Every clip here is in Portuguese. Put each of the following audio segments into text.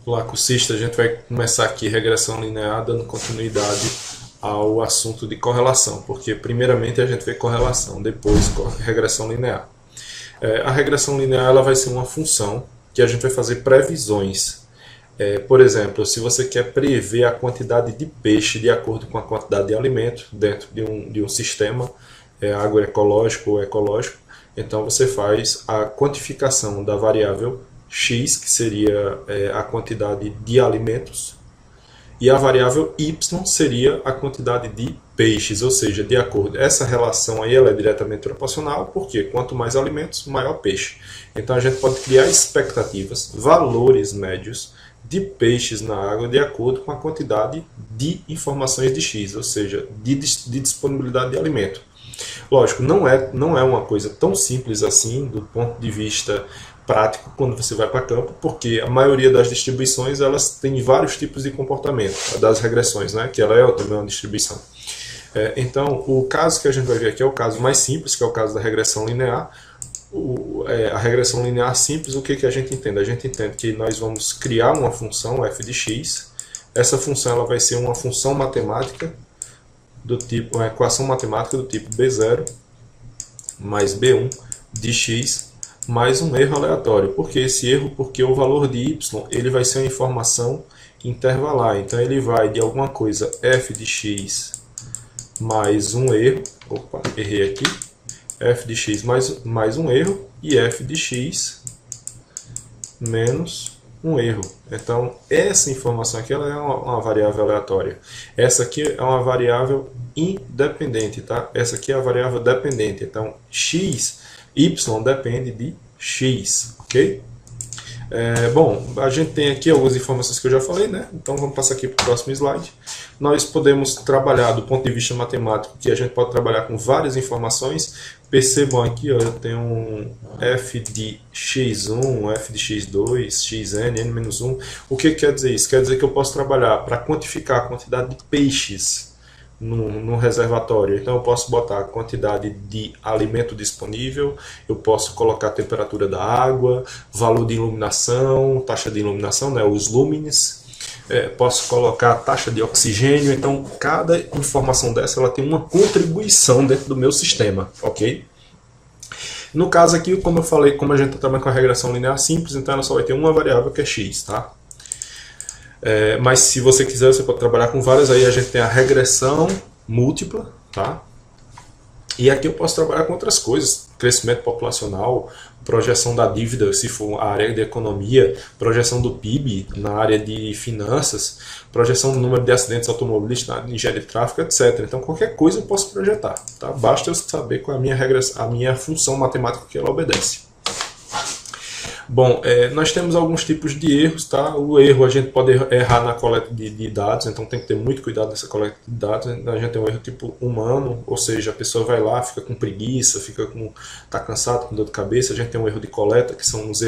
Olá, cursista, a gente vai começar aqui regressão linear, dando continuidade ao assunto de correlação, porque primeiramente a gente vê correlação, depois regressão linear. A regressão linear ela vai ser uma função que a gente vai fazer previsões. Por exemplo, se você quer prever a quantidade de peixe de acordo com a quantidade de alimento dentro de um sistema agroecológico ou ecológico, então você faz a quantificação da variável x, que seria a quantidade de alimentos, e a variável y seria a quantidade de peixes, ou seja, de acordo. Essa relação aí ela é diretamente proporcional, porque quanto mais alimentos, maior peixe. Então a gente pode criar expectativas, valores médios de peixes na água de acordo com a quantidade de informações de x, ou seja, de disponibilidade de alimento. Lógico, não é uma coisa tão simples assim do ponto de vista prático quando você vai para campo, porque a maioria das distribuições elas têm vários tipos de comportamento, das regressões, né, que ela é também uma distribuição. Então, o caso que a gente vai ver aqui é o caso mais simples, que é o caso da regressão linear. A regressão linear simples, o que a gente entende? A gente entende que nós vamos criar uma função f de x. Essa função ela vai ser uma função matemática do tipo, uma equação matemática do tipo b0 mais b1 de x mais um erro aleatório. Por que esse erro? Porque o valor de y ele vai ser uma informação intervalar. Então ele vai de alguma coisa f de x mais um erro. Opa, errei aqui. F de x mais um erro e f de x menos um erro. Então essa informação aqui ela é uma variável aleatória. Essa aqui é uma variável independente, tá? Essa aqui é a variável dependente. Então y depende de x, ok? Bom, a gente tem aqui algumas informações que eu já falei, né? Então vamos passar aqui para o próximo slide. Nós podemos trabalhar do ponto de vista matemático, que a gente pode trabalhar com várias informações. Percebam aqui, ó, eu tenho um f de x1, f de x2, xn, n-1. O que quer dizer isso? Quer dizer que eu posso trabalhar para quantificar a quantidade de peixes no reservatório. Então eu posso botar a quantidade de alimento disponível, eu posso colocar a temperatura da água, valor de iluminação, taxa de iluminação, né, os lúmenes, posso colocar a taxa de oxigênio. Então cada informação dessa ela tem uma contribuição dentro do meu sistema, ok? No caso aqui, como eu falei, como a gente está trabalhando com a regressão linear simples, então ela só vai ter uma variável que é x, tá? Mas se você quiser, você pode trabalhar com várias. Aí a gente tem a regressão múltipla, tá? E aqui eu posso trabalhar com outras coisas, crescimento populacional, projeção da dívida, se for a área de economia, projeção do PIB na área de finanças, projeção do número de acidentes automobilísticos na área de engenharia de tráfego, etc. Então qualquer coisa eu posso projetar, tá? Basta eu saber qual é a minha função matemática que ela obedece. Bom, nós temos alguns tipos de erros, tá? O erro, a gente pode errar na coleta de dados, então tem que ter muito cuidado nessa coleta de dados. A gente tem um erro tipo humano, ou seja, a pessoa vai lá, fica com preguiça, tá cansado, com dor de cabeça. A gente tem um erro de coleta, que são os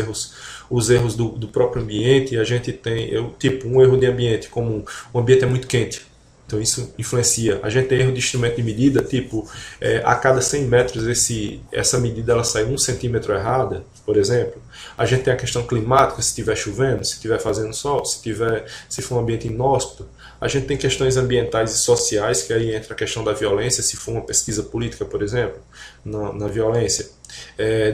erros do próprio ambiente. A gente tem, tipo, um erro de ambiente, como o ambiente é muito quente. Então isso influencia. A gente tem erro de instrumento de medida, tipo, a cada 100 metros essa medida ela sai 1 centímetro errada, por exemplo. A gente tem a questão climática, se estiver chovendo, se estiver fazendo sol, se for um ambiente inóspito. A gente tem questões ambientais e sociais, que aí entra a questão da violência, se for uma pesquisa política, por exemplo, na violência.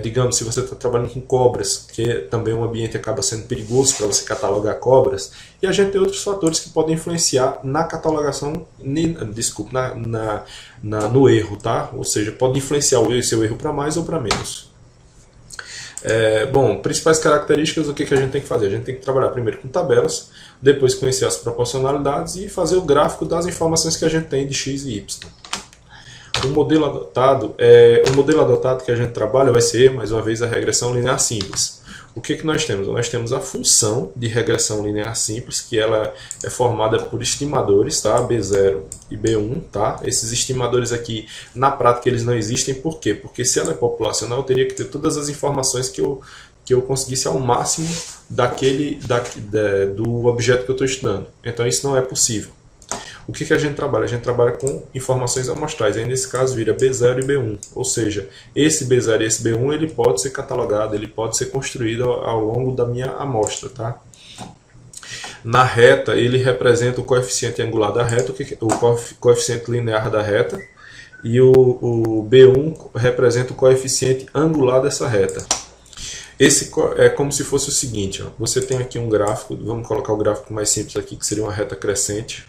Digamos, se você está trabalhando com cobras, que também o ambiente acaba sendo perigoso para você catalogar cobras, e a gente tem outros fatores que podem influenciar na catalogação, desculpa, no erro, tá? Ou seja, pode influenciar o seu erro para mais ou para menos. Bom, principais características, o que a gente tem que fazer? A gente tem que trabalhar primeiro com tabelas, depois conhecer as proporcionalidades e fazer o gráfico das informações que a gente tem de x e y. O modelo adotado que a gente trabalha vai ser, mais uma vez, a regressão linear simples. O que nós temos? Nós temos a função de regressão linear simples, que ela é formada por estimadores, tá? B0 e B1. Tá? Esses estimadores aqui, na prática, eles não existem. Por quê? Porque se ela é populacional, eu teria que ter todas as informações que eu conseguisse ao máximo do objeto que eu estou estudando. Então isso não é possível. O que a gente trabalha? A gente trabalha com informações amostrais. Aí nesse caso vira B0 e B1. Ou seja, esse B0 e esse B1 ele pode ser catalogado, ele pode ser construído ao longo da minha amostra. Tá? Na reta, ele representa o coeficiente angular da reta, o coeficiente linear da reta, e o B1 representa o coeficiente angular dessa reta. Esse é como se fosse o seguinte, ó. Você tem aqui um gráfico, vamos colocar o gráfico mais simples aqui, que seria uma reta crescente.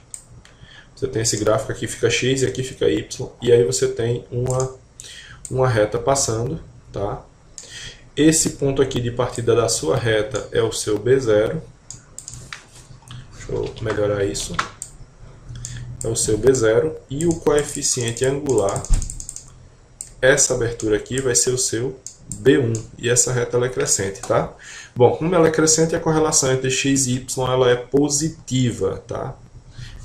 Você tem esse gráfico, aqui fica x e aqui fica y, e aí você tem uma reta passando, tá? Esse ponto aqui de partida da sua reta é o seu B0. Deixa eu melhorar isso. É o seu B0, e o coeficiente angular, essa abertura aqui vai ser o seu B1, e essa reta ela é crescente, tá? Bom, como ela é crescente, a correlação entre x e y ela é positiva, tá?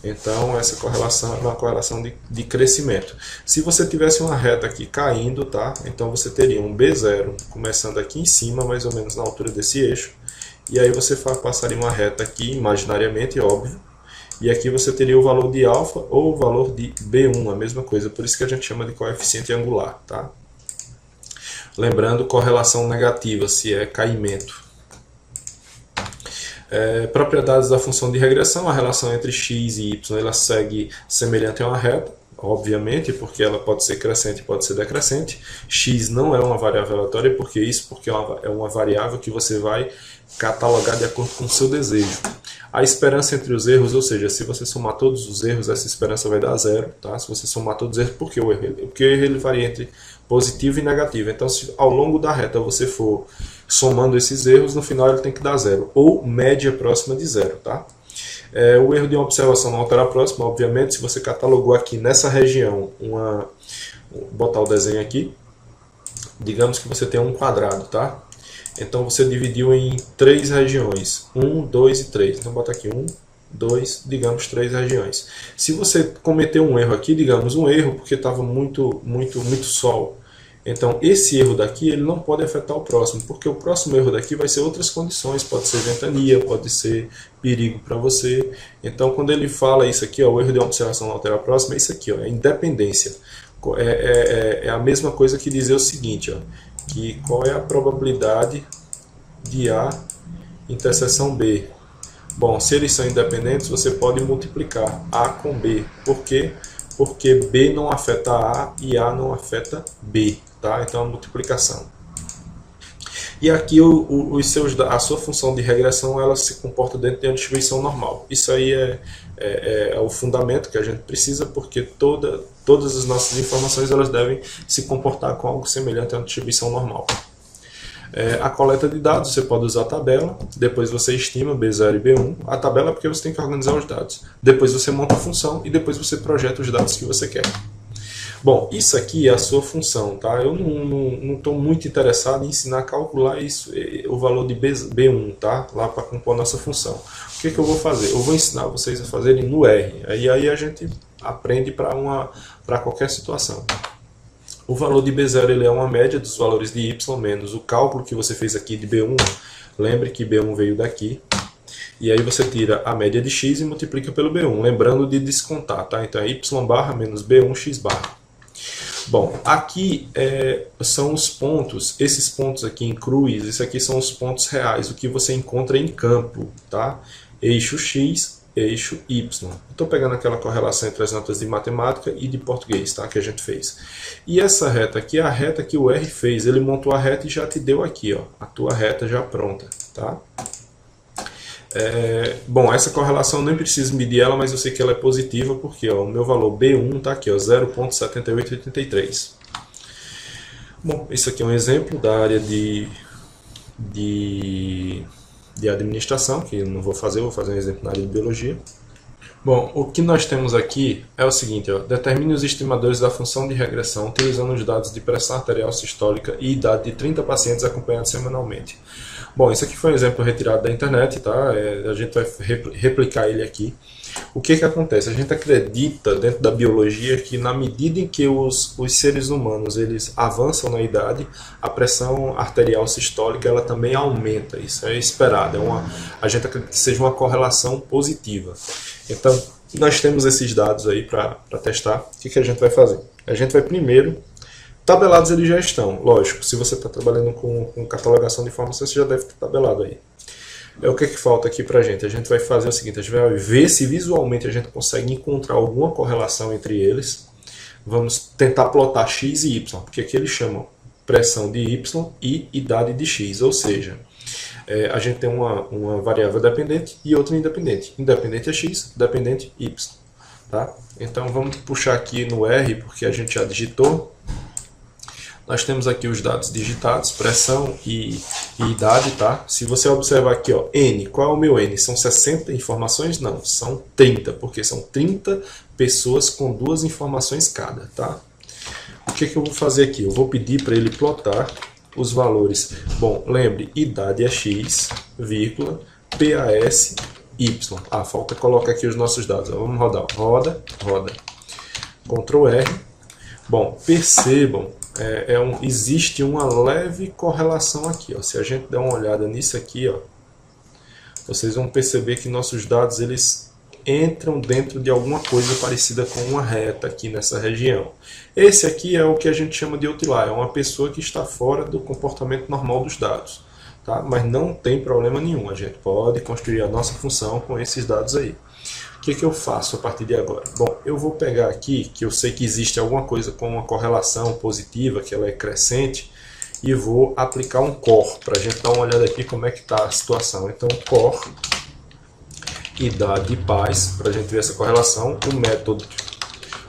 Então, essa correlação é uma correlação de crescimento. Se você tivesse uma reta aqui caindo, tá? Então você teria um B0 começando aqui em cima, mais ou menos na altura desse eixo, e aí você passaria uma reta aqui, imaginariamente, óbvio, e aqui você teria o valor de alfa ou o valor de B1, a mesma coisa, por isso que a gente chama de coeficiente angular, tá? Lembrando, correlação negativa, se é caimento. Propriedades da função de regressão, a relação entre x e y ela segue semelhante a uma reta, obviamente, porque ela pode ser crescente e pode ser decrescente. X não é uma variável aleatória, porque é uma variável que você vai catalogar de acordo com o seu desejo. A esperança entre os erros, ou seja, se você somar todos os erros, essa esperança vai dar zero, tá? Se você somar todos os erros, por que o erro? Porque o erro ele varia entre positivo e negativo. Então, se ao longo da reta você for somando esses erros, no final ele tem que dar zero, ou média próxima de zero, tá? O erro de uma observação não altera a próxima, obviamente. Se você catalogou aqui nessa região, vou botar o desenho aqui, digamos que você tem um quadrado, tá? Então você dividiu em 3 regiões, 1, 2 e 3. Então bota aqui 1, 2, digamos 3 regiões. Se você cometeu um erro aqui, digamos um erro porque estava muito sol, então esse erro daqui ele não pode afetar o próximo, porque o próximo erro daqui vai ser outras condições, pode ser ventania, pode ser perigo para você. Então quando ele fala isso aqui, ó, o erro de uma observação não altera a próxima, é isso aqui, ó, é independência. É a mesma coisa que dizer o seguinte, ó, que qual é a probabilidade de A interseção B. Bom, se eles são independentes, você pode multiplicar A com B. Por quê? Porque B não afeta A e A não afeta B, tá? Então, a multiplicação. E aqui a sua função de regressão ela se comporta dentro de uma distribuição normal. Isso aí é o fundamento que a gente precisa, porque todas as nossas informações elas devem se comportar com algo semelhante a uma distribuição normal. A coleta de dados, você pode usar a tabela, depois você estima B0 e B1. A tabela é porque você tem que organizar os dados. Depois você monta a função e depois você projeta os dados que você quer. Bom, isso aqui é a sua função, tá? Eu não estou muito interessado em ensinar a calcular isso, o valor de B1, tá? Lá para compor a nossa função. O que eu vou fazer? Eu vou ensinar vocês a fazerem no R. Aí a gente aprende para qualquer situação. O valor de B0 ele é uma média dos valores de Y menos o cálculo que você fez aqui de B1. Lembre que B1 veio daqui. E aí você tira a média de X e multiplica pelo B1. Lembrando de descontar, tá? Então é Y barra menos B1 X barra. Bom, aqui são os pontos, esses pontos aqui em cruz, esses aqui são os pontos reais, o que você encontra em campo, tá? Eixo X, eixo Y. Estou pegando aquela correlação entre as notas de matemática e de português, tá? Que a gente fez. E essa reta aqui é a reta que o R fez, ele montou a reta e já te deu aqui, ó, a tua reta já pronta, tá? Bom, essa correlação eu nem preciso medir ela, mas eu sei que ela é positiva porque ó, o meu valor B1 está aqui, 0,7883. Bom, isso aqui é um exemplo da área de administração, que eu não vou fazer, vou fazer um exemplo na área de biologia. Bom, o que nós temos aqui é o seguinte, ó, determine os estimadores da função de regressão utilizando os dados de pressão arterial sistólica e idade de 30 pacientes acompanhados semanalmente. Bom, isso aqui foi um exemplo retirado da internet, tá? A gente vai replicar ele aqui. O que acontece? A gente acredita dentro da biologia que na medida em que os seres humanos eles avançam na idade, a pressão arterial sistólica ela também aumenta. Isso é esperado. A gente acredita que seja uma correlação positiva. Então, nós temos esses dados aí para testar. O que a gente vai fazer? A gente vai primeiro... Tabelados eles já estão, lógico, se você está trabalhando com catalogação de informações, você já deve ter tabelado aí. o que falta aqui para a gente? A gente vai fazer o seguinte, a gente vai ver se visualmente a gente consegue encontrar alguma correlação entre eles. Vamos tentar plotar x e y, porque aqui eles chamam pressão de y e idade de x, ou seja, a gente tem uma variável dependente e outra independente. Independente é x, dependente y. Tá? Então vamos puxar aqui no R, porque a gente já digitou. Nós temos aqui os dados digitados, pressão e idade, tá? Se você observar aqui, ó, N, qual é o meu N? São 60 informações? Não, são 30, porque são 30 pessoas com 2 informações cada, tá? O que eu vou fazer aqui? Eu vou pedir para ele plotar os valores. Bom, lembre, idade é x, vírgula, PAS, y. Ah, falta colocar aqui os nossos dados. Vamos rodar. Roda, roda. Ctrl R. Bom, percebam, existe uma leve correlação aqui. Ó. Se a gente der uma olhada nisso aqui, ó, vocês vão perceber que nossos dados eles entram dentro de alguma coisa parecida com uma reta aqui nessa região. Esse aqui é o que a gente chama de outlier, é uma pessoa que está fora do comportamento normal dos dados. Tá? Mas não tem problema nenhum, a gente pode construir a nossa função com esses dados aí. O que eu faço a partir de agora? Bom, eu vou pegar aqui, que eu sei que existe alguma coisa com uma correlação positiva, que ela é crescente, e vou aplicar um COR, para a gente dar uma olhada aqui como é que está a situação. Então, COR, idade e paz, para a gente ver essa correlação. O método,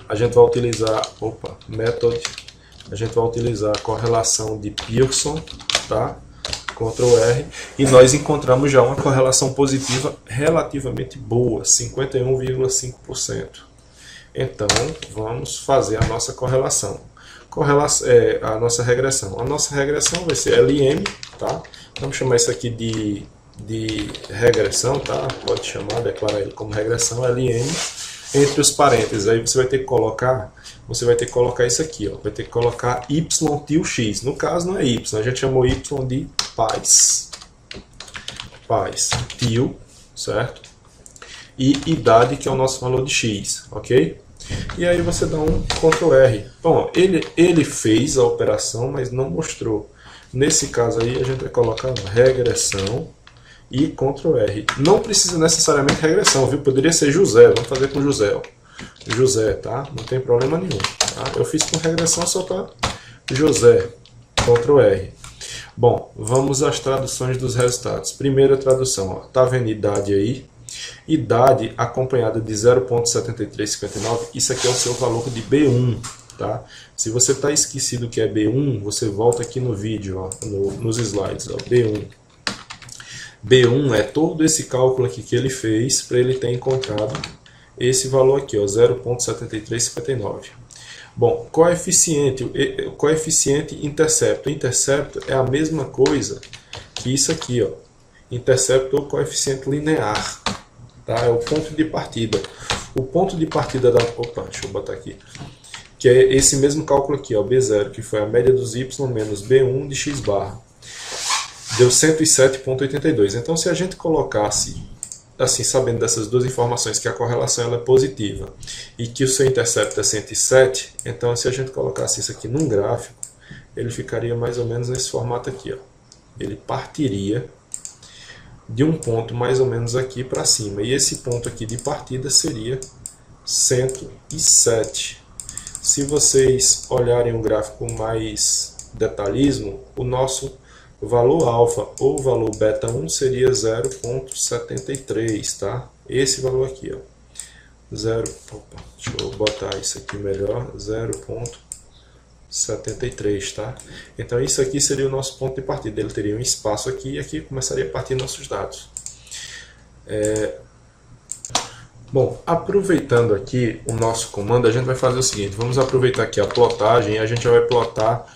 a gente vai utilizar, a gente vai utilizar a correlação de Pearson, tá? Ctrl R, e nós encontramos já uma correlação positiva relativamente boa, 51,5%. Então, vamos fazer a nossa correlação. A nossa regressão. A nossa regressão vai ser LM, tá? Vamos chamar isso aqui de regressão, tá? Pode chamar, declarar ele como regressão, LM, entre os parênteses. Aí você vai ter que colocar isso aqui, ó. Vai ter que colocar y tio x. No caso não é y, a gente chamou y de paz tio, certo? E idade, que é o nosso valor de x, ok? E aí você dá um Ctrl R. Bom, ele fez a operação, mas não mostrou. Nesse caso aí a gente vai colocar regressão e Ctrl R. Não precisa necessariamente regressão, viu? Poderia ser José, vamos fazer com José, ó. José, tá? Não tem problema nenhum. Tá? Eu fiz com regressão só para José. Ctrl R. Bom, vamos às traduções dos resultados. Primeira tradução, ó. Tá vendo idade aí? Idade acompanhada de 0,7359. Isso aqui é o seu valor de B1, tá? Se você está esquecido que é B1, você volta aqui no vídeo, ó, nos slides, ó, B1. B1 é todo esse cálculo aqui que ele fez para ele ter encontrado esse valor aqui, 0,7359. Bom, coeficiente intercepto. Intercepto é a mesma coisa que isso aqui, ó. Intercepto ou coeficiente linear, tá? É o ponto de partida. O ponto de partida da... Opa, deixa eu botar aqui. Que é esse mesmo cálculo aqui, ó, B0, que foi a média dos y menos B1 de x barra. Deu 107,82. Então, se a gente colocasse, assim, sabendo dessas duas informações, que a correlação ela é positiva e que o seu intercepto é 107, então, se a gente colocasse isso aqui num gráfico, ele ficaria mais ou menos nesse formato aqui, ó. Ele partiria de um ponto mais ou menos aqui para cima. E esse ponto aqui de partida seria 107. Se vocês olharem um gráfico com mais detalhismo, o nosso valor alfa ou valor beta 1 seria 0,73, tá? Esse valor aqui, ó. Deixa eu botar isso aqui melhor, 0,73, tá? Então isso aqui seria o nosso ponto de partida. Ele teria um espaço aqui e aqui começaria a partir nossos dados. Bom, aproveitando aqui o nosso comando, a gente vai fazer o seguinte. Vamos aproveitar aqui a plotagem e a gente vai plotar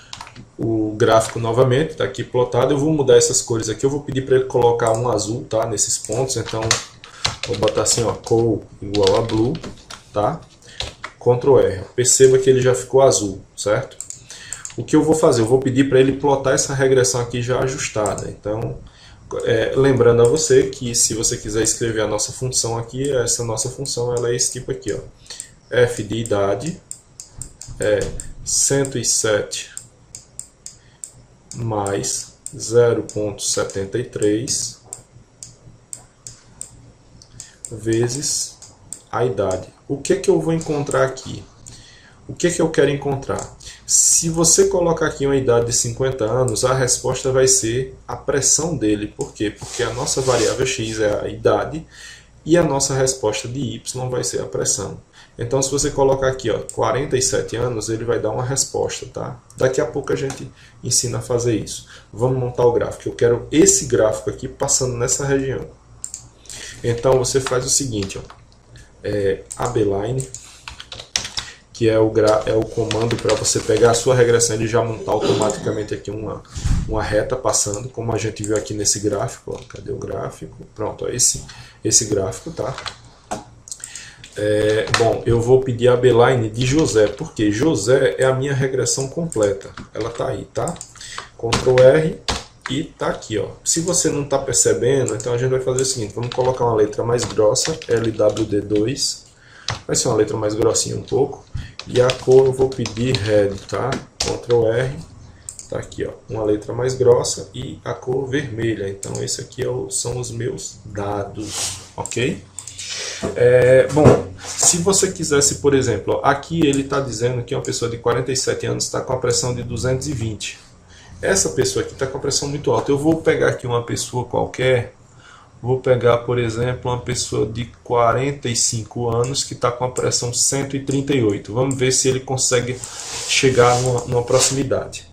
o gráfico novamente. Está aqui plotado. Eu vou mudar essas cores aqui. Eu vou pedir para ele colocar um azul, tá? Nesses pontos. Então, vou botar assim, ó, col igual a blue, tá? Ctrl R. Perceba que ele já ficou azul, certo? O que eu vou fazer? Eu vou pedir para ele plotar essa regressão aqui já ajustada. Então, lembrando a você que se você quiser escrever a nossa função aqui, essa nossa função ela é esse tipo aqui, ó. F de idade é 107 mais 0,73 vezes a idade. O que que eu vou encontrar aqui? O que que eu quero encontrar? Se você colocar aqui uma idade de 50 anos, a resposta vai ser a pressão dele. Por quê? Porque a nossa variável x é a idade e a nossa resposta de y vai ser a pressão. Então, se você colocar aqui, ó, 47 anos, ele vai dar uma resposta, tá? Daqui a pouco a gente ensina a fazer isso. Vamos montar o gráfico. Eu quero esse gráfico aqui passando nessa região. Então, você faz o seguinte, ó, abline, que é o comando para você pegar a sua regressão e já montar automaticamente aqui uma reta passando, como a gente viu aqui nesse gráfico. Ó. Cadê o gráfico? Pronto, ó, esse gráfico, tá? Bom, eu vou pedir a abline de José, porque José é a minha regressão completa. Ela tá aí, tá? Ctrl R e tá aqui, ó. Se você não tá percebendo, então a gente vai fazer o seguinte, vamos colocar uma letra mais grossa, LWD2, vai ser uma letra mais grossinha um pouco, e a cor eu vou pedir red, tá? Ctrl R, tá aqui, ó, uma letra mais grossa e a cor vermelha. Então esse aqui são os meus dados, ok? Bom, se você quisesse, por exemplo, ó, aqui ele está dizendo que uma pessoa de 47 anos está com a pressão de 220. Essa pessoa aqui está com a pressão muito alta. Eu vou pegar aqui uma pessoa qualquer, vou pegar, por exemplo, uma pessoa de 45 anos que está com a pressão 138. Vamos ver se ele consegue chegar numa proximidade.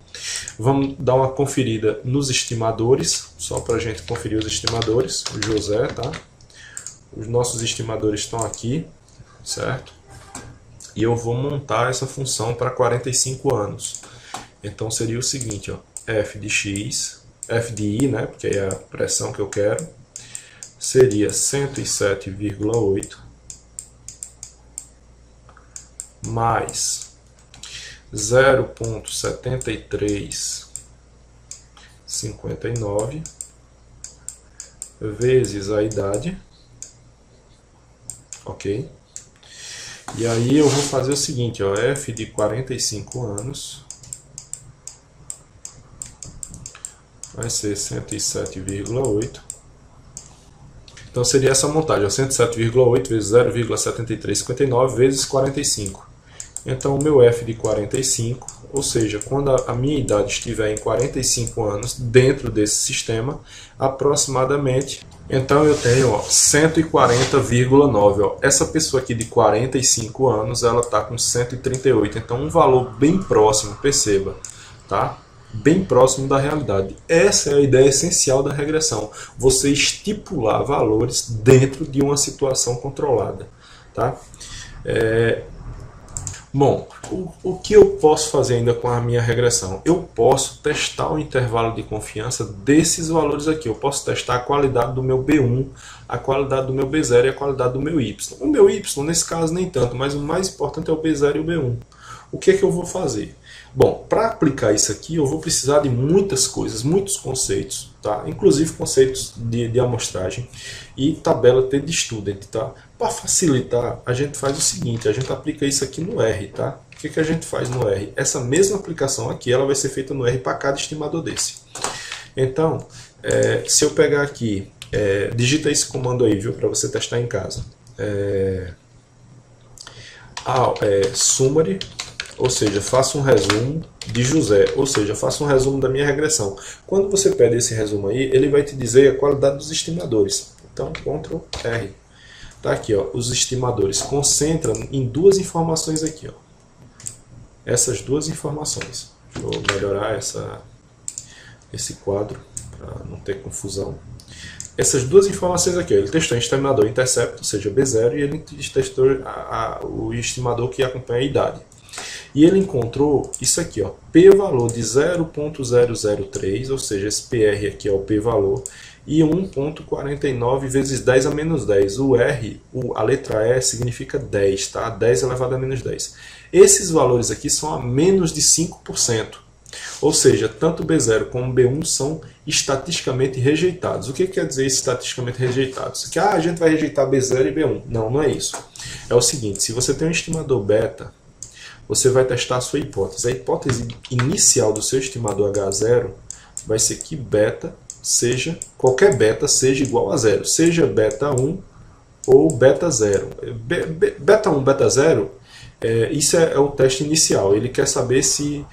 Vamos dar uma conferida nos estimadores, só para a gente conferir os estimadores. O José, tá? Os nossos estimadores estão aqui, certo? E eu vou montar essa função para 45 anos. Então seria o seguinte, ó, f de x, f de i, né, porque é a pressão que eu quero, seria 107,8 mais 0,7359 vezes a idade. Ok? E aí eu vou fazer o seguinte, ó, f de 45 anos vai ser 107,8. Então seria essa montagem, 107,8 vezes 0,7359 vezes 45. Então o meu f de 45, ou seja, quando a minha idade estiver em 45 anos dentro desse sistema, aproximadamente, então eu tenho 140,9. Essa pessoa aqui de 45 anos, ela está com 138. Então um valor bem próximo, perceba, tá? Bem próximo da realidade. Essa é a ideia essencial da regressão. Você estipular valores dentro de uma situação controlada, tá? Bom, o que eu posso fazer ainda com a minha regressão? Eu posso testar o intervalo de confiança desses valores aqui. Eu posso testar a qualidade do meu B1, a qualidade do meu B0 e a qualidade do meu Y. O meu Y, nesse caso, nem tanto, mas o mais importante é o B0 e o B1. O que é que eu vou fazer? Bom, para aplicar isso aqui, eu vou precisar de muitas coisas, muitos conceitos, tá? Inclusive conceitos de amostragem e tabela T de student, tá? Para facilitar, a gente faz o seguinte, a gente aplica isso aqui no R, tá? O que a gente faz no R? Essa mesma aplicação aqui, ela vai ser feita no R para cada estimador desse. Então, se eu pegar aqui, digita esse comando aí, viu? Para você testar em casa. Summary, ou seja, faça um resumo de José, ou seja, faça um resumo da minha regressão. Quando você pede esse resumo aí, ele vai te dizer a qualidade dos estimadores. Então, Ctrl R. Tá aqui, ó, os estimadores. Concentra em duas informações aqui, ó. Essas duas informações. Vou melhorar esse quadro para não ter confusão. Essas duas informações aqui, ó. Ele testou o estimador intercept, ou seja, B0, e ele testou o estimador que acompanha a idade. E ele encontrou isso aqui, ó, p-valor de 0.003, ou seja, esse PR aqui é o p-valor, e 1.49 vezes 10 a menos 10. O R, a letra E significa 10, tá? 10 elevado a menos 10. Esses valores aqui são a menos de 5%. Ou seja, tanto B0 como B1 são estatisticamente rejeitados. O que quer dizer estatisticamente rejeitados? Que a gente vai rejeitar B0 e B1. Não, não é isso. É o seguinte, se você tem um estimador beta, você vai testar a sua hipótese. A hipótese inicial do seu estimador H0 vai ser que qualquer beta seja igual a 0. Seja beta 1 ou beta 0. Beta 1, beta 0, isso é o teste inicial. Ele quer saber se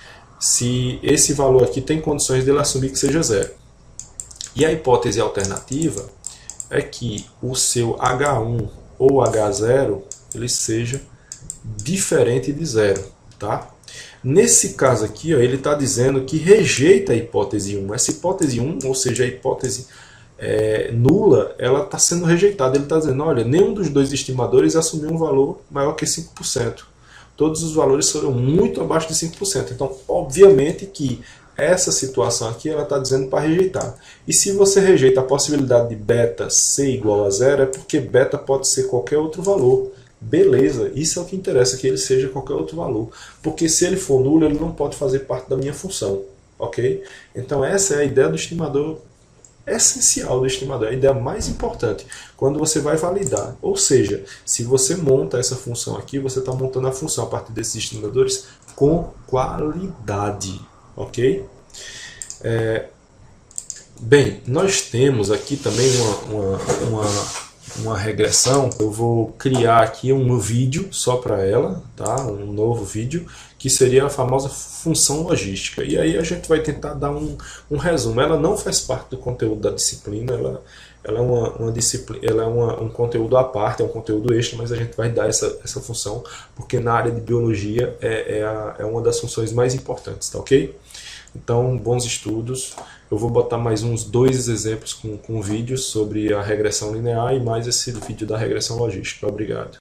esse valor aqui tem condições dele assumir que seja 0. E a hipótese alternativa é que o seu H1 ou H0 ele seja diferente de 0. Tá? Nesse caso aqui, ó, ele está dizendo que rejeita a hipótese 1. Essa hipótese 1, ou seja, a hipótese nula, ela está sendo rejeitada. Ele está dizendo, olha, nenhum dos dois estimadores assumiu um valor maior que 5%. Todos os valores foram muito abaixo de 5%. Então, obviamente que essa situação aqui ela está dizendo para rejeitar. E se você rejeita a possibilidade de beta ser igual a 0, é porque beta pode ser qualquer outro valor. Beleza, isso é o que interessa, que ele seja qualquer outro valor. Porque se ele for nulo, ele não pode fazer parte da minha função. Ok? Então essa é a ideia do estimador essencial do estimador, a ideia mais importante quando você vai validar. Ou seja, se você monta essa função aqui, você está montando a função a partir desses estimadores com qualidade. Ok? Bem, nós temos aqui também uma regressão. Eu vou criar aqui um vídeo só para ela, tá? Um novo vídeo, que seria a famosa função logística. E aí a gente vai tentar dar um resumo. Ela não faz parte do conteúdo da disciplina, ela é uma disciplina, ela é um conteúdo à parte, é um conteúdo extra, mas a gente vai dar essa função, porque na área de biologia é uma das funções mais importantes, tá ok? Então, bons estudos. Eu vou botar mais uns 2 exemplos com vídeos sobre a regressão linear e mais esse vídeo da regressão logística. Obrigado.